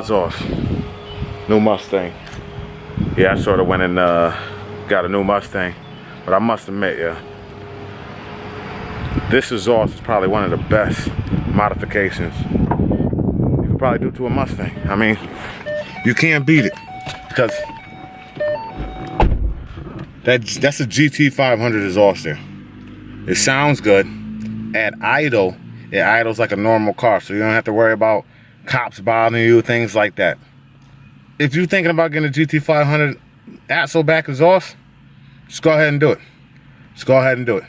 exhaust. New Mustang. Yeah, I sort of went and got a new Mustang. But I must admit, yeah, this exhaust is probably one of the best modifications you could probably do to a Mustang. I mean, you can't beat it. Because that's a Gt500 exhaust there. It sounds good. At idle, it idles like a normal car, so you don't have to worry about cops bothering you, things like that. If you're thinking about getting a Gt500 axle back exhaust, just go ahead and do it. Just go ahead and do it.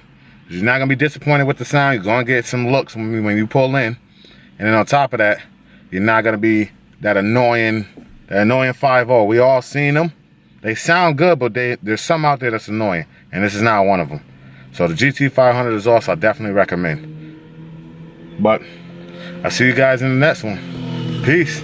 You're not gonna be disappointed with the sound. You're gonna get some looks when you pull in, and then on top of that, you're not gonna be that annoying 5.0. We all seen them. They sound good, but there's some out there that's annoying, and this is not one of them. So the Gt500 exhaust I definitely recommend. But I'll see you guys in the next one. Peace.